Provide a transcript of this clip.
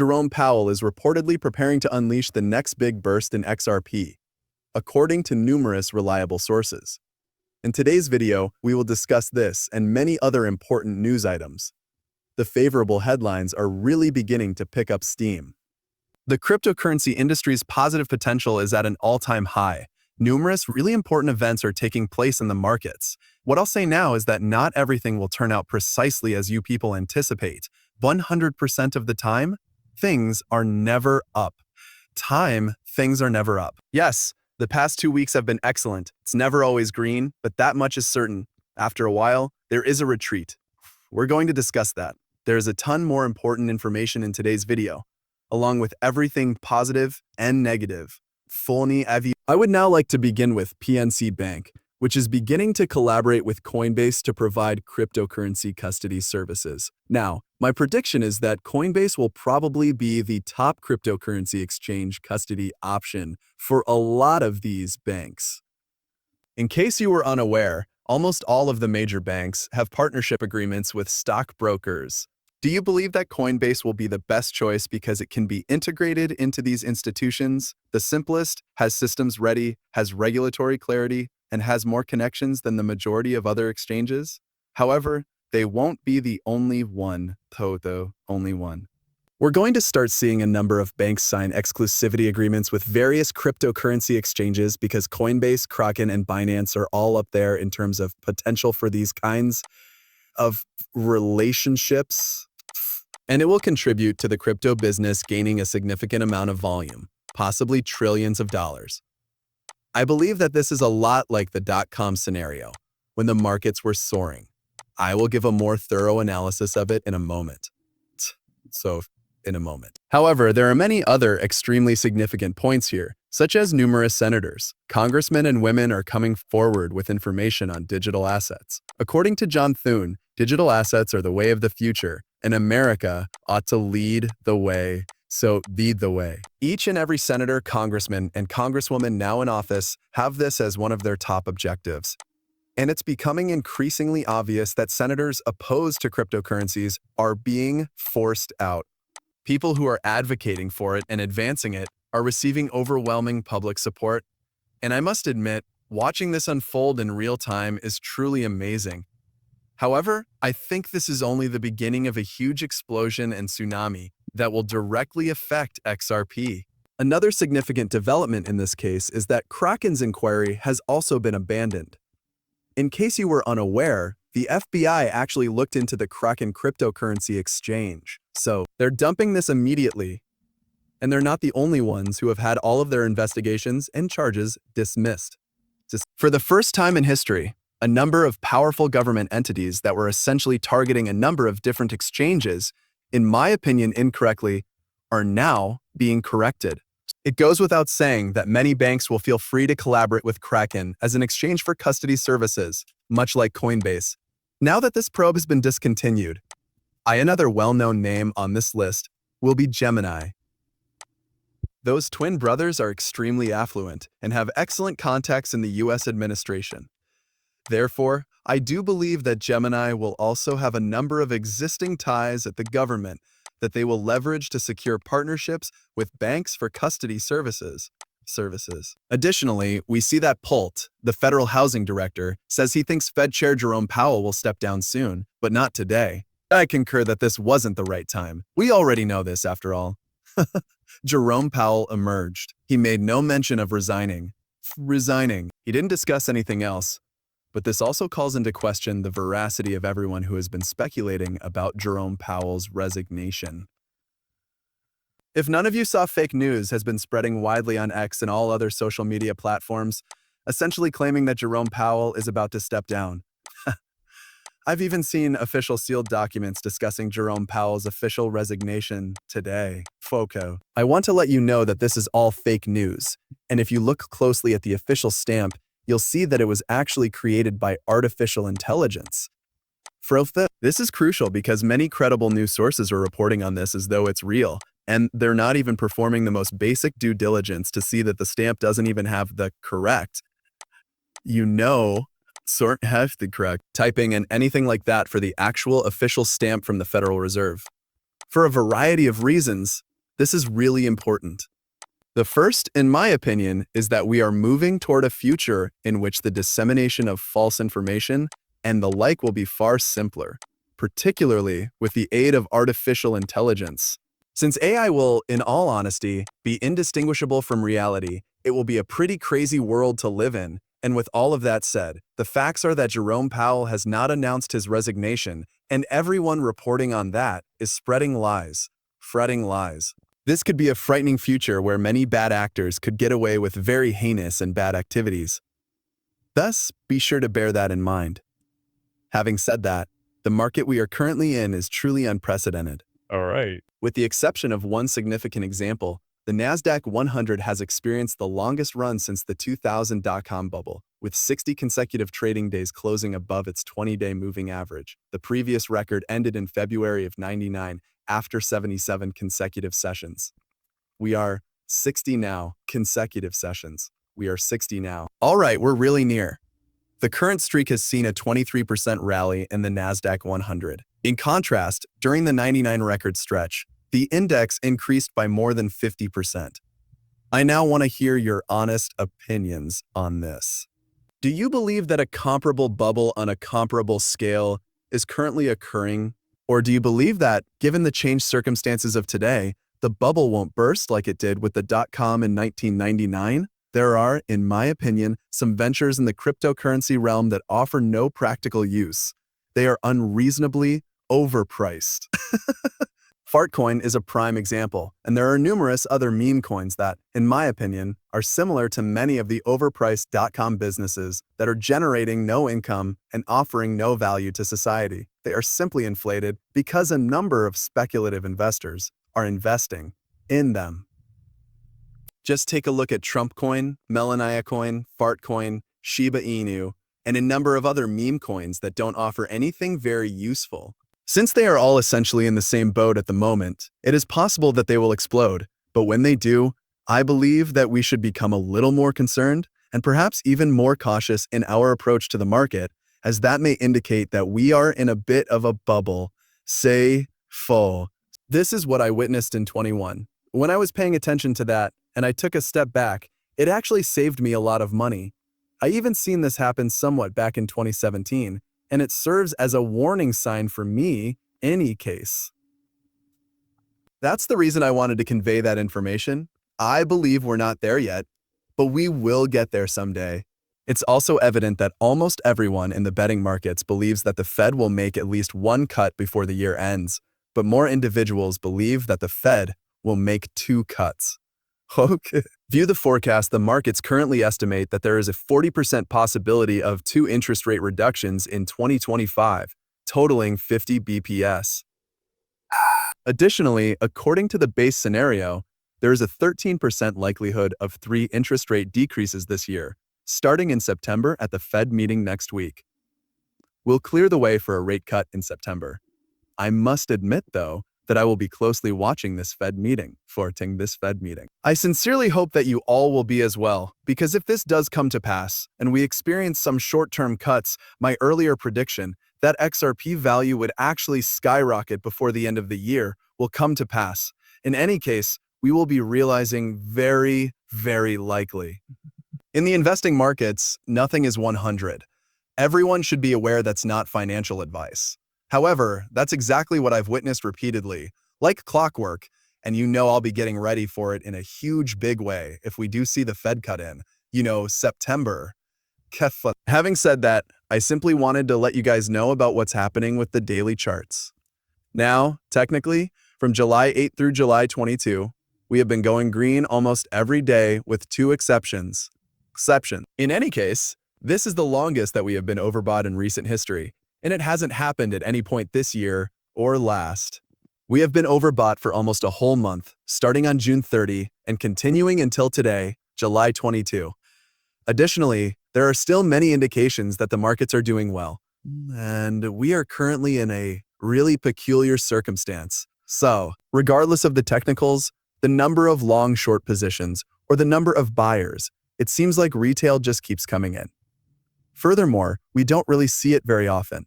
Jerome Powell is reportedly preparing to unleash the next big burst in XRP, according to numerous reliable sources. In today's video, we will discuss this and many other important news items. The favorable headlines are really beginning to pick up steam. The cryptocurrency industry's positive potential is at an all-time high. Numerous really important events are taking place in the markets. What I'll say now is that not everything will turn out precisely as you people anticipate. 100% of the time, things are never up. Things are never up. Yes, the past 2 weeks have been excellent. It's never always green, but that much is certain. After a while, there is a retreat. We're going to discuss that. There is a ton more important information in today's video, along with everything positive and negative. I would now like to begin with PNC Bank, which is beginning to collaborate with Coinbase to provide cryptocurrency custody services. Now, my prediction is that Coinbase will probably be the top cryptocurrency exchange custody option for a lot of these banks. In case you were unaware, almost all of the major banks have partnership agreements with stockbrokers. Do you believe that Coinbase will be the best choice because it can be integrated into these institutions, the simplest, has systems ready, has regulatory clarity, and has more connections than the majority of other exchanges? However, they won't be the only one, only one. We're going to start seeing a number of banks sign exclusivity agreements with various cryptocurrency exchanges because Coinbase, Kraken, and Binance are all up there in terms of potential for these kinds of relationships. And it will contribute to the crypto business gaining a significant amount of volume, possibly trillions of dollars. I believe that this is a lot like the dot-com scenario, when the markets were soaring. I will give a more thorough analysis of it in a moment. However, there are many other extremely significant points here, such as numerous senators, congressmen, and women are coming forward with information on digital assets. According to John Thune, digital assets are the way of the future, and America ought to lead the way. So lead the way. Each and every senator, congressman, and congresswoman now in office have this as one of their top objectives. And it's becoming increasingly obvious that senators opposed to cryptocurrencies are being forced out. People who are advocating for it and advancing it are receiving overwhelming public support. And I must admit, watching this unfold in real time is truly amazing. However, I think this is only the beginning of a huge explosion and tsunami that will directly affect XRP. Another significant development in this case is that Kraken's inquiry has also been abandoned. In case you were unaware, the FBI actually looked into the Kraken cryptocurrency exchange. So they're dumping this immediately. And they're not the only ones who have had all of their investigations and charges dismissed. For the first time in history, a number of powerful government entities that were essentially targeting a number of different exchanges, in my opinion incorrectly, are now being corrected. It goes without saying that many banks will feel free to collaborate with Kraken as an exchange for custody services, much like Coinbase. Now that this probe has been discontinued, another well-known name on this list will be Gemini. Those twin brothers are extremely affluent and have excellent contacts in the US administration. Therefore, I do believe that Gemini will also have a number of existing ties at the government that they will leverage to secure partnerships with banks for custody services. Additionally, we see that Pult, the federal housing director, says he thinks Fed Chair Jerome Powell will step down soon, but not today. I concur that this wasn't the right time. We already know this after all. Jerome Powell emerged. He made no mention of resigning. He didn't discuss anything else. But this also calls into question the veracity of everyone who has been speculating about Jerome Powell's resignation. If none of you saw, fake news has been spreading widely on X and all other social media platforms, essentially claiming that Jerome Powell is about to step down. I've even seen official sealed documents discussing Jerome Powell's official resignation today. I want to let you know that this is all fake news, and if you look closely at the official stamp, you'll see that it was actually created by artificial intelligence. This is crucial because many credible news sources are reporting on this as though it's real, and they're not even performing the most basic due diligence to see that the stamp doesn't even have the correct, typing and anything like that for the actual official stamp from the Federal Reserve. For a variety of reasons, This is really important. The first, in my opinion, is that we are moving toward a future in which the dissemination of false information and the like will be far simpler, particularly with the aid of artificial intelligence. Since AI will, in all honesty, be indistinguishable from reality, it will be a pretty crazy world to live in. And with all of that said, the facts are that Jerome Powell has not announced his resignation, and everyone reporting on that is spreading lies, fretting lies. This could be a frightening future where many bad actors could get away with very heinous and bad activities. Thus, be sure to bear that in mind. Having said that, the market we are currently in is truly unprecedented. All right. With the exception of one significant example, the Nasdaq 100 has experienced the longest run since the 2000 dot-com bubble, with 60 consecutive trading days closing above its 20-day moving average. The previous record ended in February of '99 after 77 consecutive sessions. We are 60 now, consecutive sessions. We are 60 now. All right, we're really near. The current streak has seen a 23% rally in the Nasdaq 100. In contrast, during the '99 record stretch, the index increased by more than 50%. I now want to hear your honest opinions on this. Do you believe that a comparable bubble on a comparable scale is currently occurring? Or do you believe that, given the changed circumstances of today, the bubble won't burst like it did with the dot-com in 1999? There are, in my opinion, some ventures in the cryptocurrency realm that offer no practical use. They are unreasonably overpriced. Fartcoin is a prime example, and there are numerous other meme coins that, in my opinion, are similar to many of the overpriced dot-com businesses that are generating no income and offering no value to society. They are simply inflated because a number of speculative investors are investing in them. Just take a look at Trump coin, Melania coin, Fartcoin, Shiba Inu, and a number of other meme coins that don't offer anything very useful. Since they are all essentially in the same boat at the moment, it is possible that they will explode. But when they do, I believe that we should become a little more concerned and perhaps even more cautious in our approach to the market, as that may indicate that we are in a bit of a bubble, say, full. This is what I witnessed in 21. When I was paying attention to that and I took a step back, it actually saved me a lot of money. I even seen this happen somewhat back in 2017. And it serves as a warning sign for me, in any case. That's the reason I wanted to convey that information. I believe we're not there yet, but we will get there someday. It's also evident that almost everyone in the betting markets believes that the Fed will make at least one cut before the year ends, but more individuals believe that the Fed will make 2 cuts. Okay. View the forecast. The markets currently estimate that there is a 40% possibility of 2 interest rate reductions in 2025, totaling 50 BPS. Additionally, according to the base scenario, there is a 13% likelihood of 3 interest rate decreases this year, starting in September at the Fed meeting next week. We'll clear the way for a rate cut in September. I must admit, though, that I will be closely watching this Fed meeting, I sincerely hope that you all will be as well, because if this does come to pass, and we experience some short-term cuts, my earlier prediction that XRP value would actually skyrocket before the end of the year will come to pass. In any case, we will be realizing very, very likely. In the investing markets, nothing is 100. Everyone should be aware that's not financial advice. However, that's exactly what I've witnessed repeatedly, like clockwork, and you know I'll be getting ready for it in a huge big way if we do see the Fed cut in, September. Having said that, I simply wanted to let you guys know about what's happening with the daily charts. Now, technically, from July 8 through July 22, we have been going green almost every day with 2 exceptions. In any case, this is the longest that we have been overbought in recent history, and it hasn't happened at any point this year or last. We have been overbought for almost a whole month, starting on June 30 and continuing until today, July 22. Additionally, there are still many indications that the markets are doing well, and we are currently in a really peculiar circumstance. So, regardless of the technicals, the number of long-short positions, or the number of buyers, it seems like retail just keeps coming in. Furthermore, we don't really see it very often.